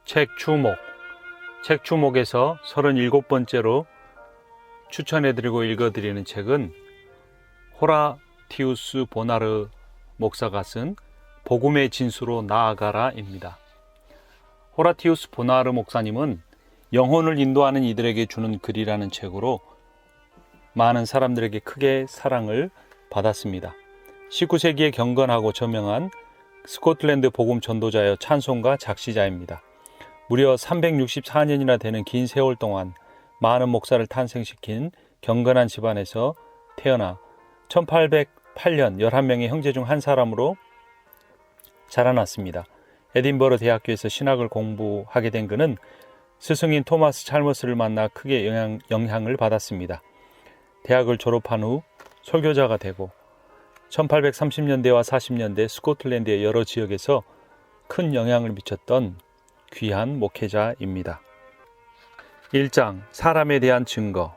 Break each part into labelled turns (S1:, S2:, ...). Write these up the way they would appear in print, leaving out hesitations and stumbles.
S1: 책 추목에서 37번째로 추천해드리고 읽어드리는 책은 호라티우스 보나르 목사가 쓴 복음의 진수로 나아가라입니다. 호라티우스 보나르 목사님은 영혼을 인도하는 이들에게 주는 글이라는 책으로 많은 사람들에게 크게 사랑을 받았습니다. 19세기에 경건하고 저명한 스코틀랜드 복음 전도자여 찬송가 작시자입니다. 무려 364년이나 되는 긴 세월 동안 많은 목사를 탄생시킨 경건한 집안에서 태어나 1808년 11명의 형제 중 한 사람으로 자라났습니다. 에딘버러 대학교에서 신학을 공부하게 된 그는 스승인 토마스 찰머스를 만나 크게 영향을 받았습니다. 대학을 졸업한 후 설교자가 되고 1830년대와 40년대 스코틀랜드의 여러 지역에서 큰 영향을 미쳤던 귀한 목회자입니다. 1장 사람에 대한 증거.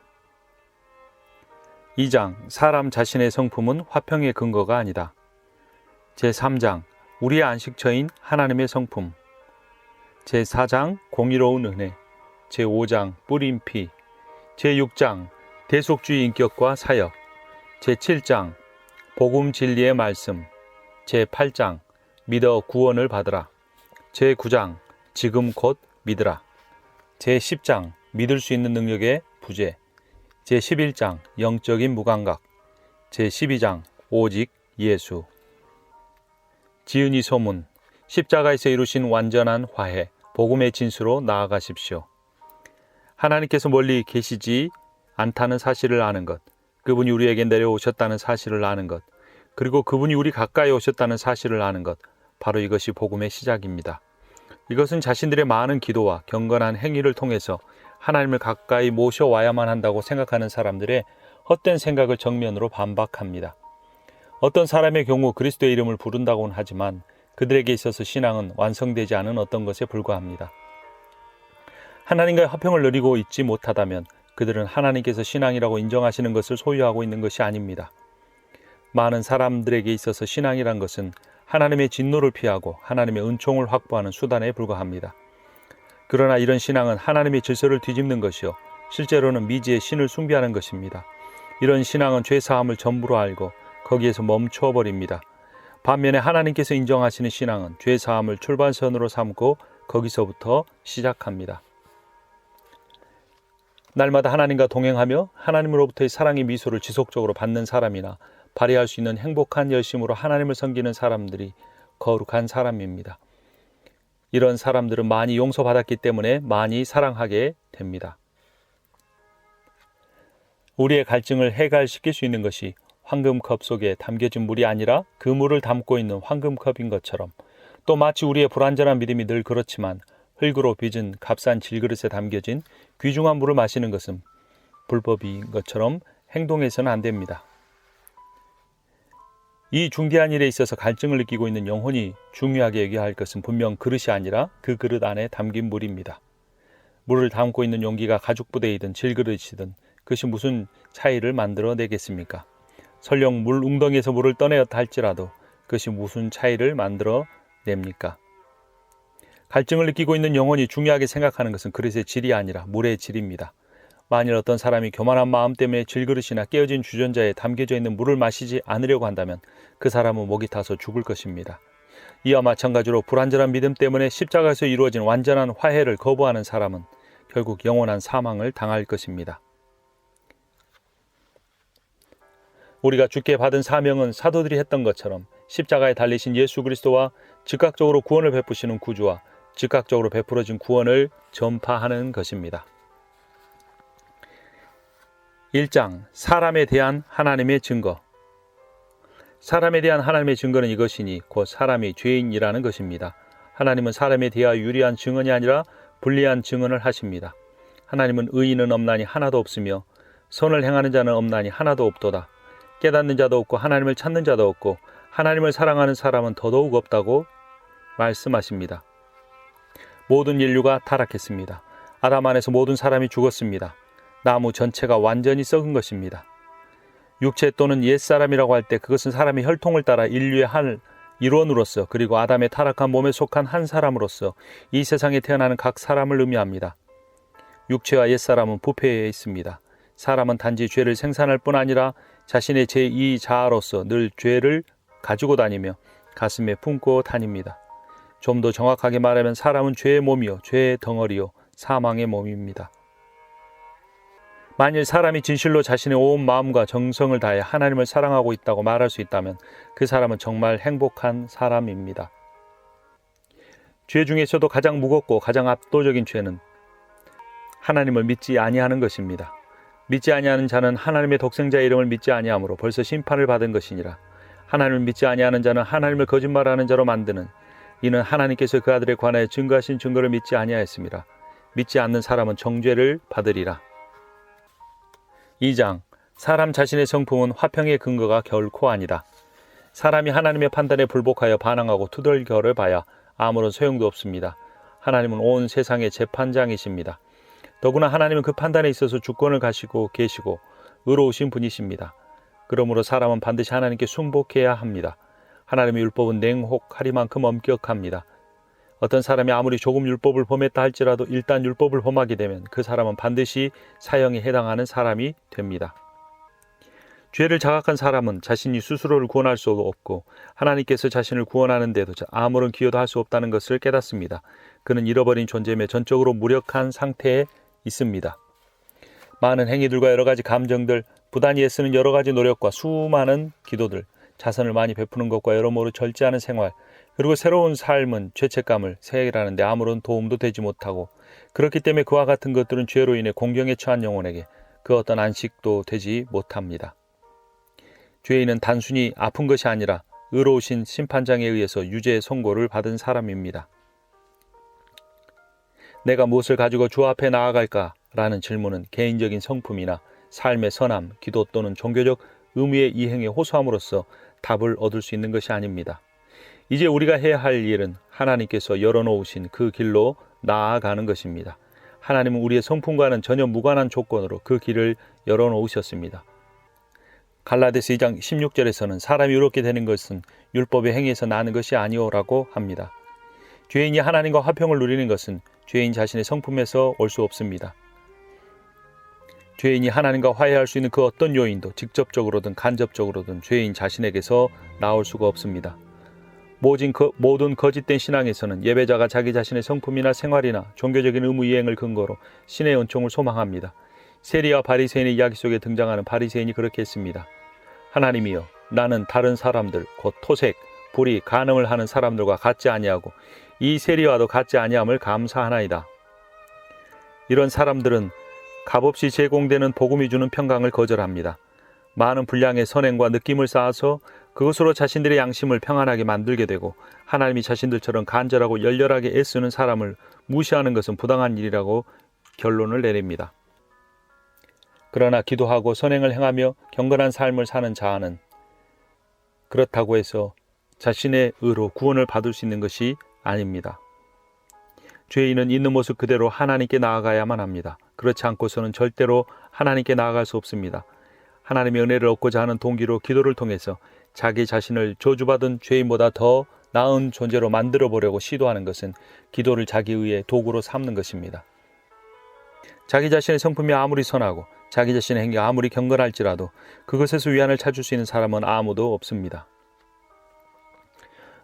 S1: 2장 사람 자신의 성품은 화평의 근거가 아니다. 제3장 우리의 안식처인 하나님의 성품. 제4장 공의로운 은혜. 제5장 뿌린 피. 제6장 대속주의 인격과 사역. 제7장 복음 진리의 말씀. 제8장 믿어 구원을 받으라. 제9장 지금 곧 믿으라. 제10장 믿을 수 있는 능력의 부재. 제11장 영적인 무감각. 제12장 오직 예수. 지은이 소문. 십자가에서 이루신 완전한 화해, 복음의 진수로 나아가십시오. 하나님께서 멀리 계시지 않다는 사실을 아는 것, 그분이 우리에게 내려오셨다는 사실을 아는 것, 그리고 그분이 우리 가까이 오셨다는 사실을 아는 것, 바로 이것이 복음의 시작입니다. 이것은 자신들의 많은 기도와 경건한 행위를 통해서 하나님을 가까이 모셔와야만 한다고 생각하는 사람들의 헛된 생각을 정면으로 반박합니다. 어떤 사람의 경우 그리스도의 이름을 부른다고는 하지만 그들에게 있어서 신앙은 완성되지 않은 어떤 것에 불과합니다. 하나님과의 화평을 누리고 있지 못하다면 그들은 하나님께서 신앙이라고 인정하시는 것을 소유하고 있는 것이 아닙니다. 많은 사람들에게 있어서 신앙이란 것은 하나님의 진노를 피하고 하나님의 은총을 확보하는 수단에 불과합니다. 그러나 이런 신앙은 하나님의 질서를 뒤집는 것이요 실제로는 미지의 신을 숭배하는 것입니다. 이런 신앙은 죄사함을 전부로 알고 거기에서 멈춰버립니다. 반면에 하나님께서 인정하시는 신앙은 죄사함을 출발선으로 삼고 거기서부터 시작합니다. 날마다 하나님과 동행하며 하나님으로부터의 사랑의 미소를 지속적으로 받는 사람이나 발휘할 수 있는 행복한 열심으로 하나님을 섬기는 사람들이 거룩한 사람입니다. 이런 사람들은 많이 용서받았기 때문에 많이 사랑하게 됩니다. 우리의 갈증을 해갈시킬 수 있는 것이 황금컵 속에 담겨진 물이 아니라 그 물을 담고 있는 황금컵인 것처럼, 또 마치 우리의 불완전한 믿음이 늘 그렇지만 흙으로 빚은 값싼 질그릇에 담겨진 귀중한 물을 마시는 것은 불법인 것처럼 행동해서는 안 됩니다. 이 중대한 일에 있어서 갈증을 느끼고 있는 영혼이 중요하게 여겨야 할 것은 분명 그릇이 아니라 그 그릇 안에 담긴 물입니다. 물을 담고 있는 용기가 가죽부대이든 질그릇이든 그것이 무슨 차이를 만들어내겠습니까? 설령 물 웅덩이에서 물을 떠내었다 할지라도 그것이 무슨 차이를 만들어냅니까? 갈증을 느끼고 있는 영혼이 중요하게 생각하는 것은 그릇의 질이 아니라 물의 질입니다. 만일 어떤 사람이 교만한 마음 때문에 질그릇이나 깨어진 주전자에 담겨져 있는 물을 마시지 않으려고 한다면 그 사람은 목이 타서 죽을 것입니다. 이와 마찬가지로 불완전한 믿음 때문에 십자가에서 이루어진 완전한 화해를 거부하는 사람은 결국 영원한 사망을 당할 것입니다. 우리가 주께 받은 사명은 사도들이 했던 것처럼 십자가에 달리신 예수 그리스도와 즉각적으로 구원을 베푸시는 구주와 즉각적으로 베풀어진 구원을 전파하는 것입니다. 1장 사람에 대한 하나님의 증거. 사람에 대한 하나님의 증거는 이것이니 곧 사람이 죄인이라는 것입니다. 하나님은 사람에 대하여 유리한 증언이 아니라 불리한 증언을 하십니다. 하나님은 의인은 없나니 하나도 없으며 선을 행하는 자는 없나니 하나도 없도다. 깨닫는 자도 없고 하나님을 찾는 자도 없고 하나님을 사랑하는 사람은 더더욱 없다고 말씀하십니다. 모든 인류가 타락했습니다. 아담 안에서 모든 사람이 죽었습니다. 나무 전체가 완전히 썩은 것입니다. 육체 또는 옛사람이라고 할 때 그것은 사람의 혈통을 따라 인류의 한 일원으로서 그리고 아담의 타락한 몸에 속한 한 사람으로서 이 세상에 태어나는 각 사람을 의미합니다. 육체와 옛사람은 부패해 있습니다. 사람은 단지 죄를 생산할 뿐 아니라 자신의 제2자아로서 늘 죄를 가지고 다니며 가슴에 품고 다닙니다. 좀 더 정확하게 말하면 사람은 죄의 몸이요 죄의 덩어리요 사망의 몸입니다. 만일 사람이 진실로 자신의 온 마음과 정성을 다해 하나님을 사랑하고 있다고 말할 수 있다면 그 사람은 정말 행복한 사람입니다. 죄 중에서도 가장 무겁고 가장 압도적인 죄는 하나님을 믿지 아니하는 것입니다. 믿지 아니하는 자는 하나님의 독생자의 이름을 믿지 아니하므로 벌써 심판을 받은 것이니라. 하나님을 믿지 아니하는 자는 하나님을 거짓말하는 자로 만드는 이는 하나님께서 그 아들에 관하여 증거하신 증거를 믿지 아니하였습니다. 믿지 않는 사람은 정죄를 받으리라. 2장 사람 자신의 성품은 화평의 근거가 결코 아니다. 사람이 하나님의 판단에 불복하여 반항하고 투덜결을 봐야 아무런 소용도 없습니다. 하나님은 온 세상의 재판장이십니다. 더구나 하나님은 그 판단에 있어서 주권을 가지고 계시고 의로우신 분이십니다. 그러므로 사람은 반드시 하나님께 순복해야 합니다. 하나님의 율법은 냉혹하리만큼 엄격합니다. 어떤 사람이 아무리 조금 율법을 범했다 할지라도 일단 율법을 범하게 되면 그 사람은 반드시 사형에 해당하는 사람이 됩니다. 죄를 자각한 사람은 자신이 스스로를 구원할 수 없고 하나님께서 자신을 구원하는 데도 아무런 기여도 할 수 없다는 것을 깨닫습니다. 그는 잃어버린 존재며 전적으로 무력한 상태에 있습니다. 많은 행위들과 여러 가지 감정들, 부단히 애쓰는 여러 가지 노력과 수많은 기도들, 자선을 많이 베푸는 것과 여러모로 절제하는 생활, 그리고 새로운 삶은 죄책감을 해결하는데 아무런 도움도 되지 못하고 그렇기 때문에 그와 같은 것들은 죄로 인해 공경에 처한 영혼에게 그 어떤 안식도 되지 못합니다. 죄인은 단순히 아픈 것이 아니라 의로우신 심판장에 의해서 유죄의 선고를 받은 사람입니다. 내가 무엇을 가지고 주 앞에 나아갈까? 라는 질문은 개인적인 성품이나 삶의 선함, 기도 또는 종교적 의무의 이행에 호소함으로써 답을 얻을 수 있는 것이 아닙니다. 이제 우리가 해야 할 일은 하나님께서 열어놓으신 그 길로 나아가는 것입니다. 하나님은 우리의 성품과는 전혀 무관한 조건으로 그 길을 열어놓으셨습니다. 갈라디아서 2장 16절에서는 사람이 의롭게 되는 것은 율법의 행위에서 나는 것이 아니오라고 합니다. 죄인이 하나님과 화평을 누리는 것은 죄인 자신의 성품에서 올 수 없습니다. 죄인이 하나님과 화해할 수 있는 그 어떤 요인도 직접적으로든 간접적으로든 죄인 자신에게서 나올 수가 없습니다. 모든 거짓된 신앙에서는 예배자가 자기 자신의 성품이나 생활이나 종교적인 의무 이행을 근거로 신의 은총을 소망합니다. 세리와 바리새인의 이야기 속에 등장하는 바리새인이 그렇게 했습니다. 하나님이여, 나는 다른 사람들 곧 토색, 불의, 간음을 하는 사람들과 같지 아니하고 이 세리와도 같지 아니함을 감사하나이다. 이런 사람들은 값없이 제공되는 복음이 주는 평강을 거절합니다. 많은 분량의 선행과 느낌을 쌓아서 그것으로 자신들의 양심을 평안하게 만들게 되고 하나님이 자신들처럼 간절하고 열렬하게 애쓰는 사람을 무시하는 것은 부당한 일이라고 결론을 내립니다. 그러나 기도하고 선행을 행하며 경건한 삶을 사는 자는 그렇다고 해서 자신의 의로 구원을 받을 수 있는 것이 아닙니다. 죄인은 있는 모습 그대로 하나님께 나아가야만 합니다. 그렇지 않고서는 절대로 하나님께 나아갈 수 없습니다. 하나님의 은혜를 얻고자 하는 동기로 기도를 통해서 자기 자신을 저주받은 죄인보다 더 나은 존재로 만들어 보려고 시도하는 것은 기도를 자기 의의 도구로 삼는 것입니다. 자기 자신의 성품이 아무리 선하고 자기 자신의 행위가 아무리 경건할지라도 그것에서 위안을 찾을 수 있는 사람은 아무도 없습니다.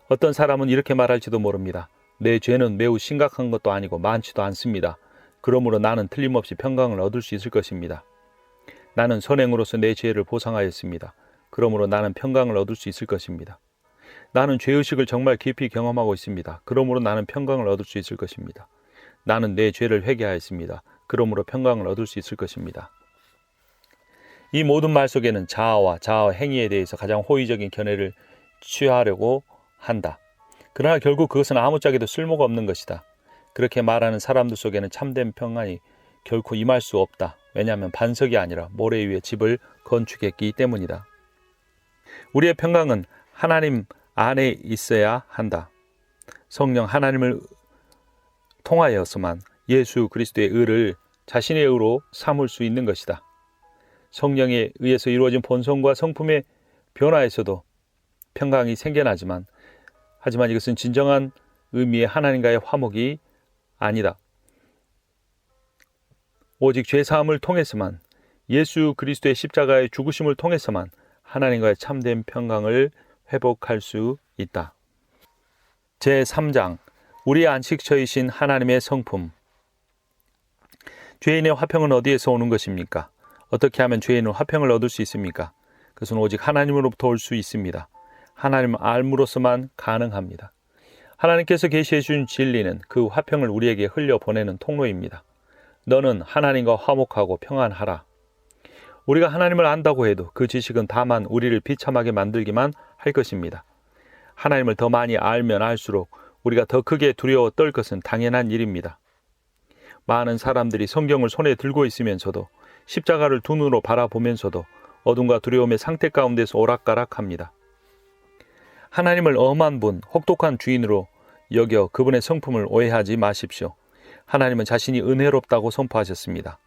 S1: 어떤 사람은 이렇게 말할지도 모릅니다. 내 죄는 매우 심각한 것도 아니고 많지도 않습니다. 그러므로 나는 틀림없이 평강을 얻을 수 있을 것입니다. 나는 선행으로서 내 죄를 보상하였습니다. 그러므로 나는 평강을 얻을 수 있을 것입니다. 나는 죄의식을 정말 깊이 경험하고 있습니다. 그러므로 나는 평강을 얻을 수 있을 것입니다. 나는 내 죄를 회개하였습니다. 그러므로 평강을 얻을 수 있을 것입니다. 이 모든 말 속에는 자아와 자아 행위에 대해서 가장 호의적인 견해를 취하려고 한다. 그러나 결국 그것은 아무짝에도 쓸모가 없는 것이다. 그렇게 말하는 사람들 속에는 참된 평안이 결코 임할 수 없다. 왜냐하면 반석이 아니라 모래 위에 집을 건축했기 때문이다. 우리의 평강은 하나님 안에 있어야 한다. 성령 하나님을 통하여서만 예수 그리스도의 의를 자신의 의로 삼을 수 있는 것이다. 성령에 의해서 이루어진 본성과 성품의 변화에서도 평강이 생겨나지만 하지만 이것은 진정한 의미의 하나님과의 화목이 아니다. 오직 죄사함을 통해서만, 예수 그리스도의 십자가의 죽으심을 통해서만 하나님과의 참된 평강을 회복할 수 있다. 제3장 우리의 안식처이신 하나님의 성품. 죄인의 화평은 어디에서 오는 것입니까? 어떻게 하면 죄인은 화평을 얻을 수 있습니까? 그것은 오직 하나님으로부터 올 수 있습니다. 하나님을 알므로서만 가능합니다. 하나님께서 계시해 준 진리는 그 화평을 우리에게 흘려보내는 통로입니다. 너는 하나님과 화목하고 평안하라. 우리가 하나님을 안다고 해도 그 지식은 다만 우리를 비참하게 만들기만 할 것입니다. 하나님을 더 많이 알면 알수록 우리가 더 크게 두려워 떨 것은 당연한 일입니다. 많은 사람들이 성경을 손에 들고 있으면서도 십자가를 두 눈으로 바라보면서도 어둠과 두려움의 상태 가운데서 오락가락합니다. 하나님을 엄한 분, 혹독한 주인으로 여겨 그분의 성품을 오해하지 마십시오. 하나님은 자신이 은혜롭다고 선포하셨습니다.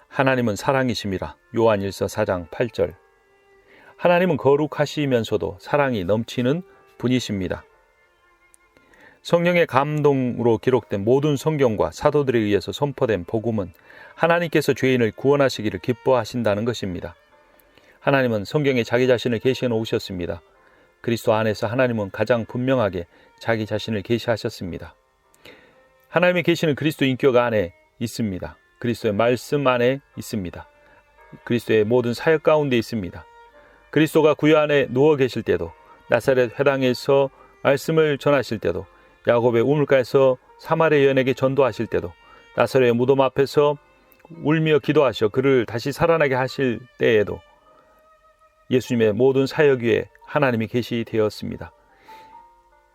S1: 하나님은 사랑이심이라. 요한 1서 4장 8절. 하나님은 거룩하시면서도 사랑이 넘치는 분이십니다. 성령의 감동으로 기록된 모든 성경과 사도들에 의해서 선포된 복음은 하나님께서 죄인을 구원하시기를 기뻐하신다는 것입니다. 하나님은 성경에 자기 자신을 계시해 놓으셨습니다. 그리스도 안에서 하나님은 가장 분명하게 자기 자신을 계시하셨습니다. 하나님의 계시는 그리스도 인격 안에 있습니다. 그리스도의 말씀 안에 있습니다. 그리스도의 모든 사역 가운데 있습니다. 그리스도가 구유 안에 누워 계실 때도, 나사렛 회당에서 말씀을 전하실 때도, 야곱의 우물가에서 사마리아 여인에게 전도하실 때도, 나사렛의 무덤 앞에서 울며 기도하셔 그를 다시 살아나게 하실 때에도 예수님의 모든 사역 위에 하나님이 계시되었습니다.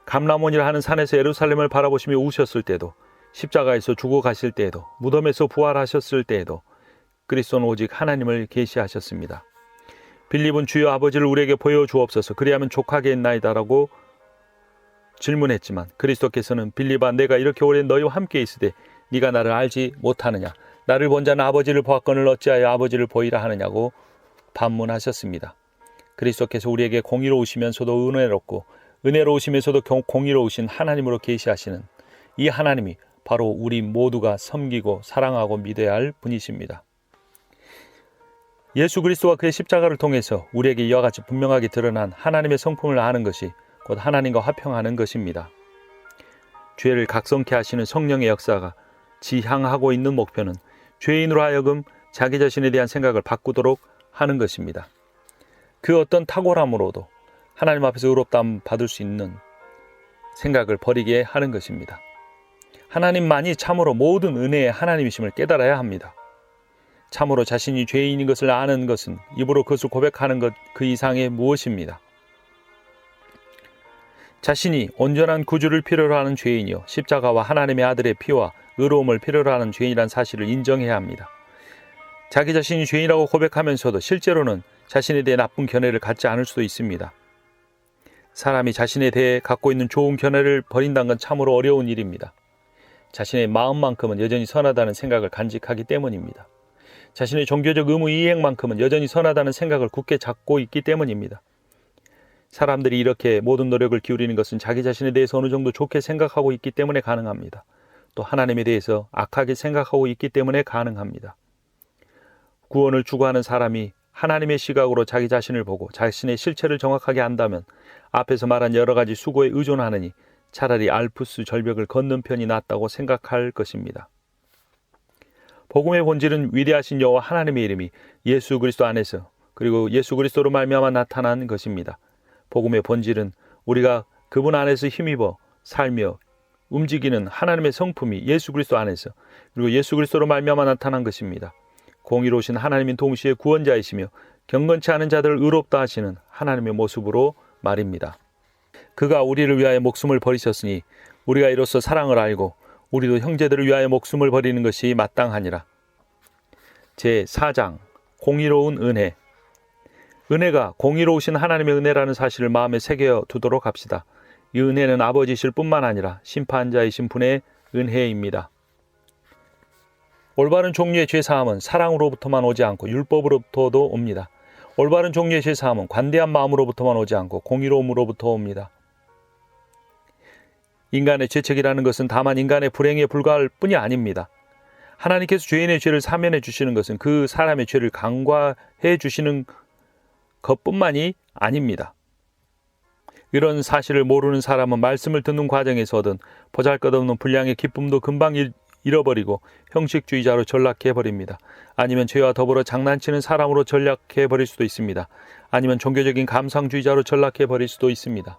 S1: 감람원이라 하는 산에서 예루살렘을 바라보시며 우셨을 때도, 십자가에서 죽어가실 때에도, 무덤에서 부활하셨을 때에도 그리스도는 오직 하나님을 계시하셨습니다. 빌립은 주여 아버지를 우리에게 보여주옵소서 그리하면 족하겠나이다라고 질문했지만 그리스도께서는 빌립아 내가 이렇게 오래 너희와 함께 있으되 네가 나를 알지 못하느냐? 나를 본 자는 아버지를 보았거늘 어찌하여 아버지를 보이라 하느냐고 반문하셨습니다. 그리스도께서 우리에게 공의로우시면서도 은혜롭고 은혜로우시면서도 공의로우신 하나님으로 계시하시는 이 하나님이 바로 우리 모두가 섬기고 사랑하고 믿어야 할 분이십니다. 예수 그리스도와 그의 십자가를 통해서 우리에게 이와 같이 분명하게 드러난 하나님의 성품을 아는 것이 곧 하나님과 화평하는 것입니다. 죄를 각성케 하시는 성령의 역사가 지향하고 있는 목표는 죄인으로 하여금 자기 자신에 대한 생각을 바꾸도록 하는 것입니다. 그 어떤 탁월함으로도 하나님 앞에서 의롭다함 받을 수 있는 생각을 버리게 하는 것입니다. 하나님만이 참으로 모든 은혜의 하나님이심을 깨달아야 합니다. 참으로 자신이 죄인인 것을 아는 것은 입으로 그것을 고백하는 것 그 이상의 무엇입니다. 자신이 온전한 구주를 필요로 하는 죄인이요 십자가와 하나님의 아들의 피와 의로움을 필요로 하는 죄인이란 사실을 인정해야 합니다. 자기 자신이 죄인이라고 고백하면서도 실제로는 자신에 대해 나쁜 견해를 갖지 않을 수도 있습니다. 사람이 자신에 대해 갖고 있는 좋은 견해를 버린다는 건 참으로 어려운 일입니다. 자신의 마음만큼은 여전히 선하다는 생각을 간직하기 때문입니다. 자신의 종교적 의무 이행만큼은 여전히 선하다는 생각을 굳게 잡고 있기 때문입니다. 사람들이 이렇게 모든 노력을 기울이는 것은 자기 자신에 대해서 어느 정도 좋게 생각하고 있기 때문에 가능합니다. 또 하나님에 대해서 악하게 생각하고 있기 때문에 가능합니다. 구원을 추구하는 사람이 하나님의 시각으로 자기 자신을 보고 자신의 실체를 정확하게 안다면 앞에서 말한 여러 가지 수고에 의존하느니 차라리 알프스 절벽을 걷는 편이 낫다고 생각할 것입니다. 복음의 본질은 위대하신 여호와 하나님의 이름이 예수 그리스도 안에서 그리고 예수 그리스도로 말미암아 나타난 것입니다. 복음의 본질은 우리가 그분 안에서 힘입어 살며 움직이는 하나님의 성품이 예수 그리스도 안에서 그리고 예수 그리스도로 말미암아 나타난 것입니다. 공의로우신 하나님인 동시에 구원자이시며 경건치 않은 자들을 의롭다 하시는 하나님의 모습으로 말입니다. 그가 우리를 위하여 목숨을 버리셨으니 우리가 이로써 사랑을 알고 우리도 형제들을 위하여 목숨을 버리는 것이 마땅하니라. 제4장 공의로운 은혜. 은혜가 공의로우신 하나님의 은혜라는 사실을 마음에 새겨 두도록 합시다. 이 은혜는 아버지실 뿐만 아니라 심판자이신 분의 은혜입니다. 올바른 종류의 죄사함은 사랑으로부터만 오지 않고 율법으로부터도 옵니다. 올바른 종류의 죄사함은 관대한 마음으로부터만 오지 않고 공의로움으로부터 옵니다. 인간의 죄책이라는 것은 다만 인간의 불행에 불과할 뿐이 아닙니다. 하나님께서 죄인의 죄를 사면해 주시는 것은 그 사람의 죄를 간과해 주시는 것뿐만이 아닙니다. 이런 사실을 모르는 사람은 말씀을 듣는 과정에서 얻은 보잘것없는 분량의 기쁨도 금방 잃어버리고 형식주의자로 전락해버립니다. 아니면 죄와 더불어 장난치는 사람으로 전락해버릴 수도 있습니다. 아니면 종교적인 감상주의자로 전락해버릴 수도 있습니다.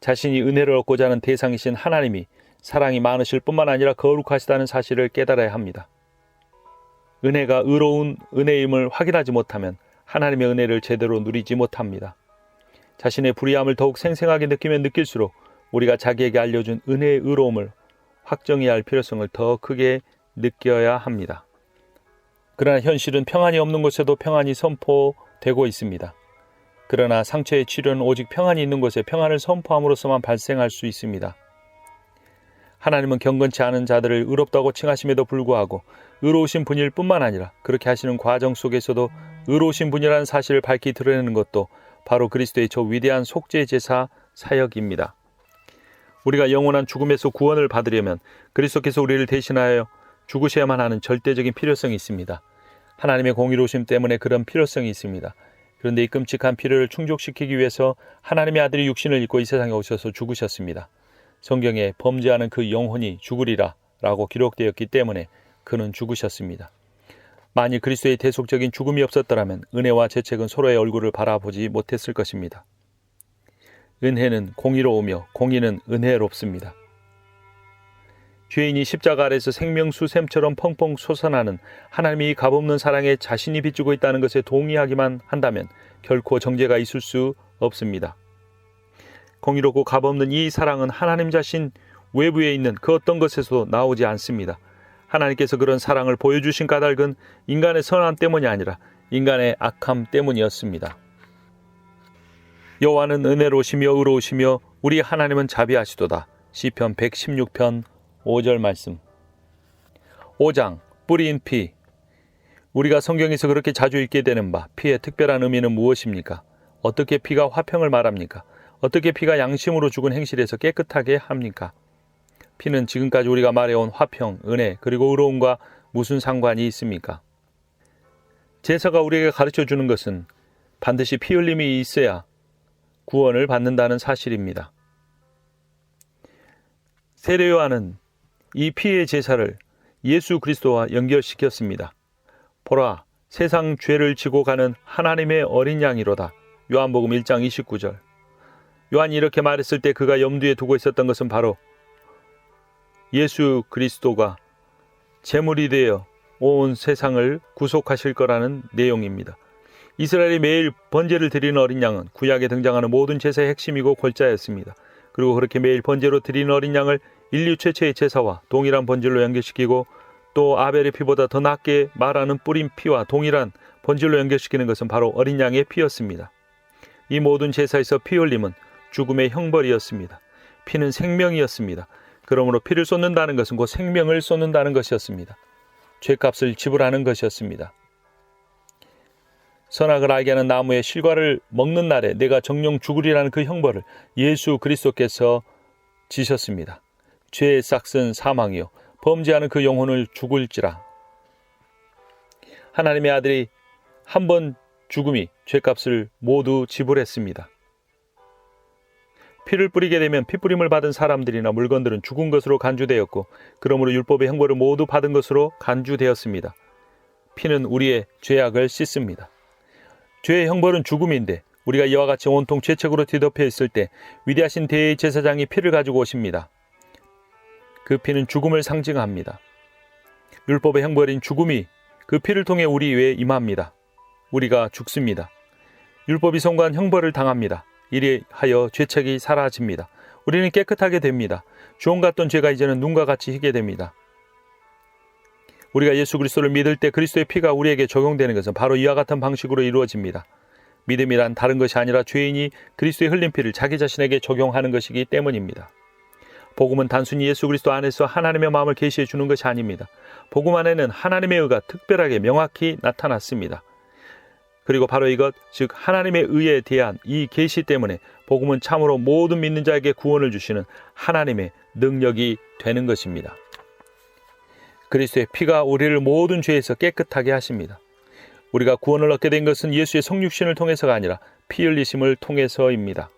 S1: 자신이 은혜를 얻고자 하는 대상이신 하나님이 사랑이 많으실 뿐만 아니라 거룩하시다는 사실을 깨달아야 합니다. 은혜가 의로운 은혜임을 확인하지 못하면 하나님의 은혜를 제대로 누리지 못합니다. 자신의 불의함을 더욱 생생하게 느끼면 느낄수록 우리가 자기에게 알려준 은혜의 의로움을 확정해야 할 필요성을 더 크게 느껴야 합니다. 그러나 현실은 평안이 없는 곳에도 평안이 선포되고 있습니다. 그러나 상처의 치료는 오직 평안이 있는 곳에 평안을 선포함으로써만 발생할 수 있습니다. 하나님은 경건치 않은 자들을 의롭다고 칭하심에도 불구하고 의로우신 분일 뿐만 아니라 그렇게 하시는 과정 속에서도 의로우신 분이라는 사실을 밝히 드러내는 것도 바로 그리스도의 저 위대한 속죄 제사 사역입니다. 우리가 영원한 죽음에서 구원을 받으려면 그리스도께서 우리를 대신하여 죽으셔야만 하는 절대적인 필요성이 있습니다. 하나님의 공의로우심 때문에 그런 필요성이 있습니다. 그런데 이 끔찍한 필요를 충족시키기 위해서 하나님의 아들이 육신을 입고 이 세상에 오셔서 죽으셨습니다. 성경에 범죄하는 그 영혼이 죽으리라 라고 기록되었기 때문에 그는 죽으셨습니다. 만일 그리스도의 대속적인 죽음이 없었더라면 은혜와 죄책은 서로의 얼굴을 바라보지 못했을 것입니다. 은혜는 공의로우며 공의는 은혜롭습니다. 죄인이 십자가 아래서 생명수샘처럼 펑펑 솟아나는 하나님이 값없는 사랑에 자신이 비추고 있다는 것에 동의하기만 한다면 결코 정죄가 있을 수 없습니다. 공의롭고 값없는 이 사랑은 하나님 자신 외부에 있는 그 어떤 것에서도 나오지 않습니다. 하나님께서 그런 사랑을 보여주신 까닭은 인간의 선함 때문이 아니라 인간의 악함 때문이었습니다. 여호와는 은혜로우시며 의로우시며 우리 하나님은 자비하시도다. 시편 116편 5절 말씀. 5장 뿌리인 피. 우리가 성경에서 그렇게 자주 읽게 되는 바 피의 특별한 의미는 무엇입니까? 어떻게 피가 화평을 말합니까? 어떻게 피가 양심으로 죽은 행실에서 깨끗하게 합니까? 피는 지금까지 우리가 말해온 화평, 은혜, 그리고 의로움과 무슨 상관이 있습니까? 제사가 우리에게 가르쳐주는 것은 반드시 피 흘림이 있어야 구원을 받는다는 사실입니다. 세례 요한은 이 피의 제사를 예수 그리스도와 연결시켰습니다. 보라, 세상 죄를 지고 가는 하나님의 어린 양이로다. 요한복음 1장 29절. 요한이 이렇게 말했을 때 그가 염두에 두고 있었던 것은 바로 예수 그리스도가 제물이 되어 온 세상을 구속하실 거라는 내용입니다. 이스라엘이 매일 번제를 드리는 어린 양은 구약에 등장하는 모든 제사의 핵심이고 골자였습니다. 그리고 그렇게 매일 번제로 드리는 어린 양을 인류 최초의 제사와 동일한 번제로 연결시키고 또 아벨의 피보다 더 낫게 말하는 뿌린 피와 동일한 번제로 연결시키는 것은 바로 어린 양의 피였습니다. 이 모든 제사에서 피 흘림은 죽음의 형벌이었습니다. 피는 생명이었습니다. 그러므로 피를 쏟는다는 것은 곧 생명을 쏟는다는 것이었습니다. 죄값을 지불하는 것이었습니다. 선악을 알게 하는 나무의 실과를 먹는 날에 내가 정령 죽으리라는 그 형벌을 예수 그리스도께서 지셨습니다. 죄의 싹은 사망이요 범죄하는 그 영혼을 죽을지라. 하나님의 아들이 한 번 죽음이 죄값을 모두 지불했습니다. 피를 뿌리게 되면 피뿌림을 받은 사람들이나 물건들은 죽은 것으로 간주되었고 그러므로 율법의 형벌을 모두 받은 것으로 간주되었습니다. 피는 우리의 죄악을 씻습니다. 죄의 형벌은 죽음인데 우리가 이와 같이 온통 죄책으로 뒤덮여 있을 때 위대하신 대제사장이 피를 가지고 오십니다. 그 피는 죽음을 상징합니다. 율법의 형벌인 죽음이 그 피를 통해 우리 위에 임합니다. 우리가 죽습니다. 율법이 선고한 형벌을 당합니다. 이리하여 죄책이 사라집니다. 우리는 깨끗하게 됩니다. 주홍 같던 죄가 이제는 눈과 같이 희게 됩니다. 우리가 예수 그리스도를 믿을 때 그리스도의 피가 우리에게 적용되는 것은 바로 이와 같은 방식으로 이루어집니다. 믿음이란 다른 것이 아니라 죄인이 그리스도의 흘린 피를 자기 자신에게 적용하는 것이기 때문입니다. 복음은 단순히 예수 그리스도 안에서 하나님의 마음을 계시해 주는 것이 아닙니다. 복음 안에는 하나님의 의가 특별하게 명확히 나타났습니다. 그리고 바로 이것, 즉 하나님의 의에 대한 이 계시 때문에 복음은 참으로 모든 믿는 자에게 구원을 주시는 하나님의 능력이 되는 것입니다. 그리스도의 피가 우리를 모든 죄에서 깨끗하게 하십니다. 우리가 구원을 얻게 된 것은 예수의 성육신을 통해서가 아니라 피 흘리심을 통해서입니다.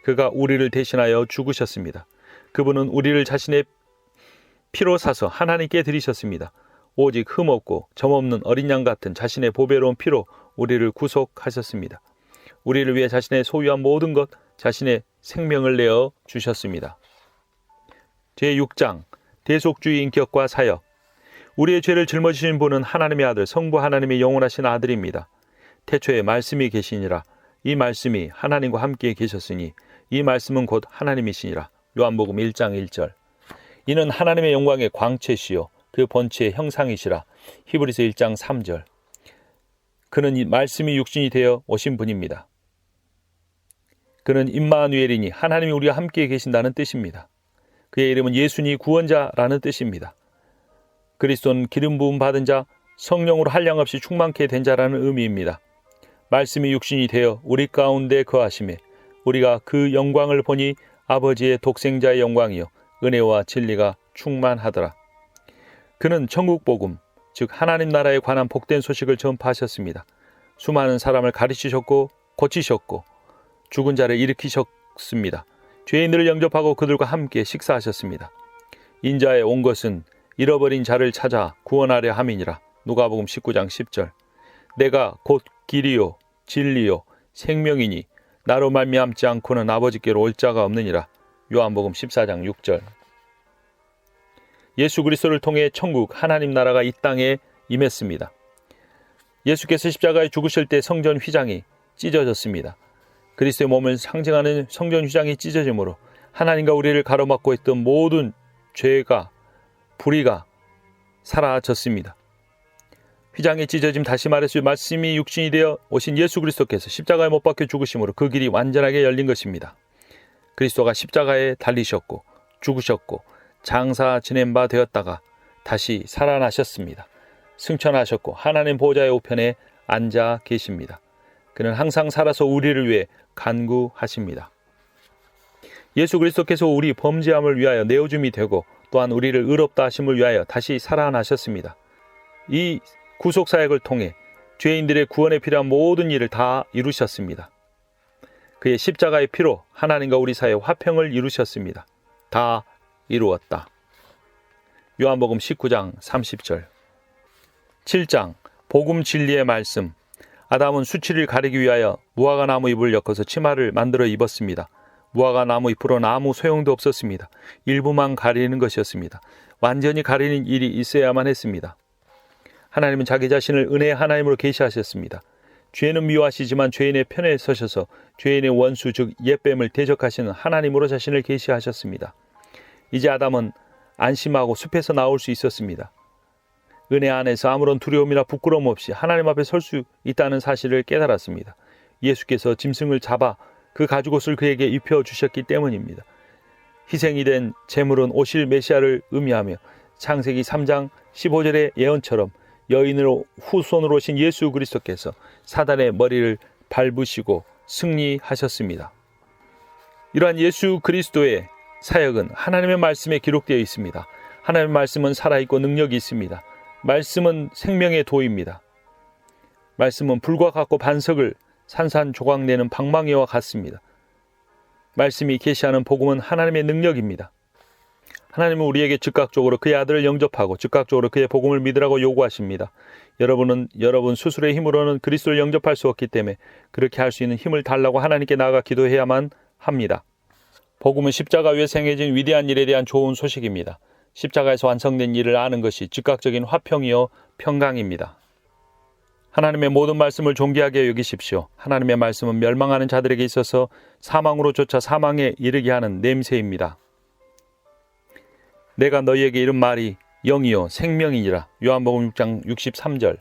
S1: 그가 우리를 대신하여 죽으셨습니다. 그분은 우리를 자신의 피로 사서 하나님께 드리셨습니다. 오직 흠없고 점없는 어린 양 같은 자신의 보배로운 피로 우리를 구속하셨습니다. 우리를 위해 자신의 소유한 모든 것, 자신의 생명을 내어 주셨습니다. 제6장 대속주의 인격과 사역. 우리의 죄를 짊어지신 분은 하나님의 아들, 성부 하나님의 영원하신 아들입니다. 태초에 말씀이 계시니라. 이 말씀이 하나님과 함께 계셨으니 이 말씀은 곧 하나님이시니라. 요한복음 1장 1절. 이는 하나님의 영광의 광채시요 그 본체의 형상이시라. 히브리서 1장 3절. 그는 이 말씀이 육신이 되어 오신 분입니다. 그는 임마누엘이니 하나님이 우리와 함께 계신다는 뜻입니다. 그의 이름은 예수니 구원자라는 뜻입니다. 그리스도는 기름 부음 받은 자, 성령으로 한량없이 충만케 된 자라는 의미입니다. 말씀이 육신이 되어 우리 가운데 거하심에 우리가 그 영광을 보니 아버지의 독생자의 영광이요 은혜와 진리가 충만하더라. 그는 천국 복음, 즉 하나님 나라에 관한 복된 소식을 전파하셨습니다. 수많은 사람을 가르치셨고 고치셨고 죽은 자를 일으키셨습니다. 죄인들을 영접하고 그들과 함께 식사하셨습니다. 인자에 온 것은 잃어버린 자를 찾아 구원하려 함이니라. 누가복음 19장 10절. 내가 곧 길이요 진리요 생명이니 나로 말미암지 않고는 아버지께로 올 자가 없느니라. 요한복음 14장 6절. 예수 그리스도를 통해 천국 하나님 나라가 이 땅에 임했습니다. 예수께서 십자가에 죽으실 때 성전 휘장이 찢어졌습니다. 그리스도의 몸을 상징하는 성전 휘장이 찢어짐으로 하나님과 우리를 가로막고 있던 모든 죄가 불의가 사라졌습니다. 휘장이 찢어짐, 다시 말해서 말씀이 육신이 되어 오신 예수 그리스도께서 십자가에 못 박혀 죽으심으로 그 길이 완전하게 열린 것입니다. 그리스도가 십자가에 달리셨고 죽으셨고 장사 지낸 바 되었다가 다시 살아나셨습니다. 승천하셨고 하나님 보좌의 우편에 앉아 계십니다. 그는 항상 살아서 우리를 위해 간구하십니다. 예수 그리스도께서 우리 범죄함을 위하여 내어줌이 되고 또한 우리를 의롭다 하심을 위하여 다시 살아나셨습니다. 이 구속사역을 통해 죄인들의 구원에 필요한 모든 일을 다 이루셨습니다. 그의 십자가의 피로 하나님과 우리 사이의 화평을 이루셨습니다. 다 이루었다. 요한복음 19장 30절. 7장 복음 진리의 말씀. 아담은 수치를 가리기 위하여 무화과 나무 잎을 엮어서 치마를 만들어 입었습니다. 무화과 나무 잎으로는 아무 소용도 없었습니다. 일부만 가리는 것이었습니다. 완전히 가리는 일이 있어야만 했습니다. 하나님은 자기 자신을 은혜의 하나님으로 계시하셨습니다. 죄는 미워하시지만 죄인의 편에 서셔서 죄인의 원수 즉 옛뱀을 대적하시는 하나님으로 자신을 계시하셨습니다. 이제 아담은 안심하고 숲에서 나올 수 있었습니다. 은혜 안에서 아무런 두려움이나 부끄러움 없이 하나님 앞에 설 수 있다는 사실을 깨달았습니다. 예수께서 짐승을 잡아 그 가죽옷을 그에게 입혀주셨기 때문입니다. 희생이 된 제물은 오실 메시아를 의미하며 창세기 3장 15절의 예언처럼 여인으로 후손으로 오신 예수 그리스도께서 사단의 머리를 밟으시고 승리하셨습니다. 이러한 예수 그리스도의 사역은 하나님의 말씀에 기록되어 있습니다. 하나님의 말씀은 살아있고 능력이 있습니다. 말씀은 생명의 도입니다. 말씀은 불과 같고 반석을 산산조각 내는 방망이와 같습니다. 말씀이 계시하는 복음은 하나님의 능력입니다. 하나님은 우리에게 즉각적으로 그의 아들을 영접하고 즉각적으로 그의 복음을 믿으라고 요구하십니다. 여러분 스스로의 힘으로는 그리스도를 영접할 수 없기 때문에 그렇게 할 수 있는 힘을 달라고 하나님께 나아가 기도해야만 합니다. 복음은 십자가 위에 생해진 위대한 일에 대한 좋은 소식입니다. 십자가에서 완성된 일을 아는 것이 즉각적인 화평이요 평강입니다. 하나님의 모든 말씀을 존귀하게 여기십시오. 하나님의 말씀은 멸망하는 자들에게 있어서 사망으로 쫓아 사망에 이르게 하는 냄새입니다. 내가 너희에게 이른 말이 영이요 생명이니라. 요한복음 6장 63절.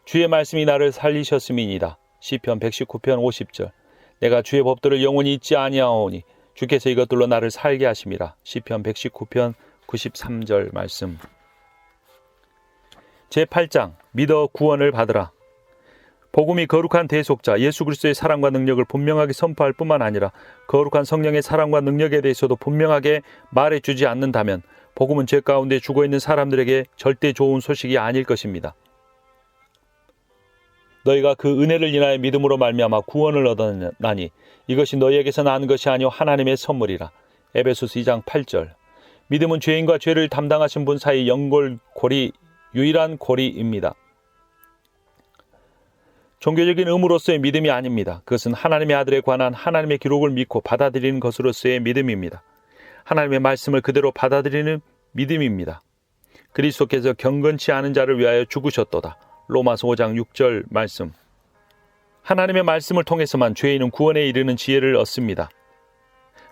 S1: 주의 말씀이 나를 살리셨음이니이다. 시편 119편 50절. 내가 주의 법도를 영원히 잊지 아니하오니 주께서 이것들로 나를 살게 하심이라. 시편 119편 93절 말씀. 제8장 믿어 구원을 받으라. 복음이 거룩한 대속자 예수 그리스도의 사랑과 능력을 분명하게 선포할 뿐만 아니라 거룩한 성령의 사랑과 능력에 대해서도 분명하게 말해주지 않는다면 복음은 죄 가운데 죽어있는 사람들에게 절대 좋은 소식이 아닐 것입니다. 너희가 그 은혜를 인하여 믿음으로 말미암아 구원을 얻었나니 이것이 너희에게서 난 것이 아니요 하나님의 선물이라. 에베소서 2장 8절. 믿음은 죄인과 죄를 담당하신 분 사이 연골고리, 유일한 고리입니다. 종교적인 의무로서의 믿음이 아닙니다. 그것은 하나님의 아들에 관한 하나님의 기록을 믿고 받아들이는 것으로서의 믿음입니다. 하나님의 말씀을 그대로 받아들이는 믿음입니다. 그리스도께서 경건치 않은 자를 위하여 죽으셨도다. 로마서 5장 6절 말씀. 하나님의 말씀을 통해서만 죄인은 구원에 이르는 지혜를 얻습니다.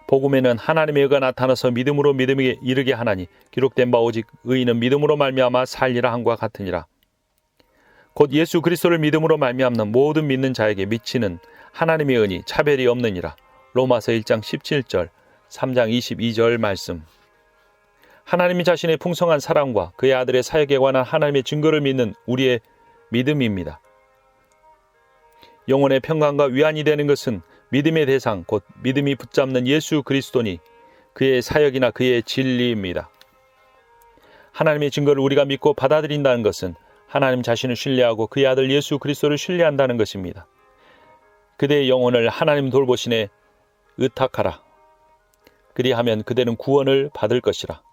S1: 복음에는 하나님의 의가 나타나서 믿음으로 믿음에 이르게 하나니 기록된 바 오직 의인은 믿음으로 말미암아 살리라 함과 같으니라. 곧 예수 그리스도를 믿음으로 말미암는 모든 믿는 자에게 미치는 하나님의 은이 차별이 없느니라. 로마서 1장 17절, 3장 22절 말씀. 하나님이 자신의 풍성한 사랑과 그의 아들의 사역에 관한 하나님의 증거를 믿는 우리의 믿음입니다. 영혼의 평강과 위안이 되는 것은 믿음의 대상, 곧 믿음이 붙잡는 예수 그리스도니 그의 사역이나 그의 진리입니다. 하나님의 증거를 우리가 믿고 받아들인다는 것은 하나님 자신을 신뢰하고 그의 아들 예수 그리스도를 신뢰한다는 것입니다. 그대의 영혼을 하나님 돌보시네 의탁하라. 그리하면 그대는 구원을 받을 것이라.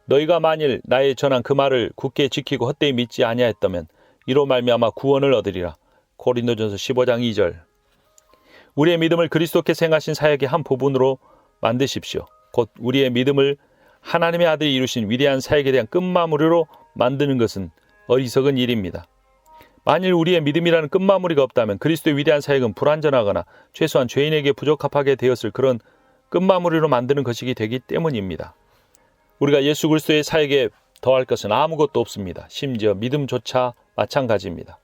S1: 너희가 만일 나의 전한 그 말을 굳게 지키고 헛되이 믿지 아니하였다면 이로 말미암아 구원을 얻으리라. 고린도전서 15장 2절. 우리의 믿음을 그리스도께서 행하신 사역의 한 부분으로 만드십시오. 곧 우리의 믿음을 하나님의 아들이 이루신 위대한 사역에 대한 끝마무리로 만드는 것은 어리석은 일입니다. 만일 우리의 믿음이라는 끝마무리가 없다면 그리스도의 위대한 사역은 불완전하거나 최소한 죄인에게 부적합하게 되었을 그런 끝마무리로 만드는 것이기 되기 때문입니다. 우리가 예수 그리스도의 사역에 더할 것은 아무것도 없습니다. 심지어 믿음조차 마찬가지입니다.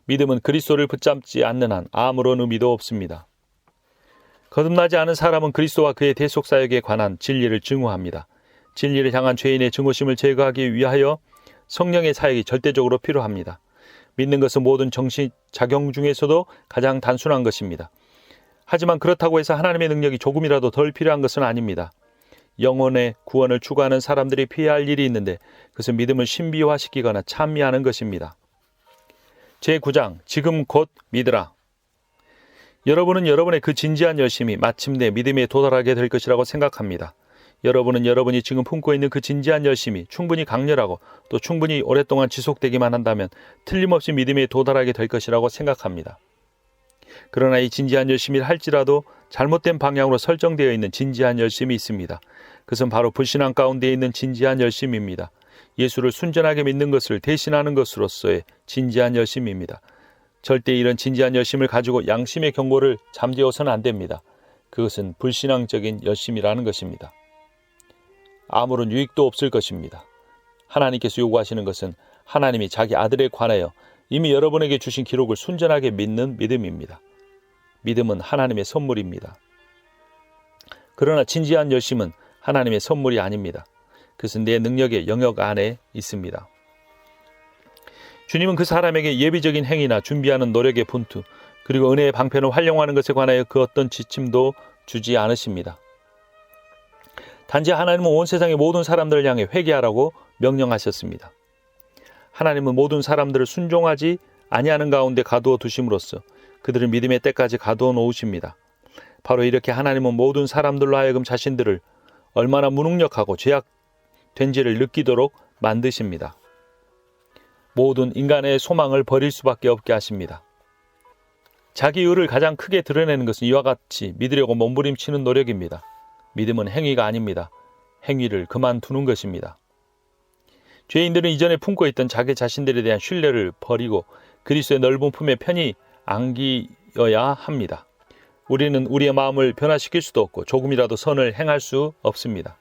S1: 믿음은 그리스도를 붙잡지 않는 한 아무런 의미도 없습니다. 거듭나지 않은 사람은 그리스도와 그의 대속사역에 관한 진리를 증오합니다. 진리를 향한 죄인의 증오심을 제거하기 위하여 성령의 사역이 절대적으로 필요합니다. 믿는 것은 모든 정신작용 중에서도 가장 단순한 것입니다. 하지만 그렇다고 해서 하나님의 능력이 조금이라도 덜 필요한 것은 아닙니다. 영혼의 구원을 추구하는 사람들이 피해야 할 일이 있는데 그것은 믿음을 신비화시키거나 찬미하는 것입니다. 제9장 지금 곧 믿으라. 여러분은 여러분의 그 진지한 열심이 마침내 믿음에 도달하게 될 것이라고 생각합니다. 여러분은 여러분이 지금 품고 있는 그 진지한 열심이 충분히 강렬하고 또 충분히 오랫동안 지속되기만 한다면 틀림없이 믿음에 도달하게 될 것이라고 생각합니다. 그러나 이 진지한 열심을 할지라도 잘못된 방향으로 설정되어 있는 진지한 열심이 있습니다. 그것은 바로 불신앙 가운데 있는 진지한 열심입니다. 예수를 순전하게 믿는 것을 대신하는 것으로서의 진지한 열심입니다. 절대 이런 진지한 열심을 가지고 양심의 경고를 잠재워서는 안 됩니다. 그것은 불신앙적인 열심이라는 것입니다. 아무런 유익도 없을 것입니다. 하나님께서 요구하시는 것은 하나님이 자기 아들에 관하여 이미 여러분에게 주신 기록을 순전하게 믿는 믿음입니다. 믿음은 하나님의 선물입니다. 그러나 진지한 열심은 하나님의 선물이 아닙니다. 그것은 내 능력의 영역 안에 있습니다. 주님은 그 사람에게 예비적인 행위나 준비하는 노력의 분투, 그리고 은혜의 방편을 활용하는 것에 관하여 그 어떤 지침도 주지 않으십니다. 단지 하나님은 온 세상의 모든 사람들을 향해 회개하라고 명령하셨습니다. 하나님은 모든 사람들을 순종하지 아니하는 가운데 가두어 두심으로써 그들을 믿음의 때까지 가두어 놓으십니다. 바로 이렇게 하나님은 모든 사람들로 하여금 자신들을 얼마나 무능력하고 죄악된지를 느끼도록 만드십니다. 모든 인간의 소망을 버릴 수밖에 없게 하십니다. 자기 의를 가장 크게 드러내는 것은 이와 같이 믿으려고 몸부림치는 노력입니다. 믿음은 행위가 아닙니다. 행위를 그만두는 것입니다. 죄인들은 이전에 품고 있던 자기 자신들에 대한 신뢰를 버리고 그리스도의 넓은 품에 편히 안기어야 합니다. 우리는 우리의 마음을 변화시킬 수도 없고 조금이라도 선을 행할 수 없습니다.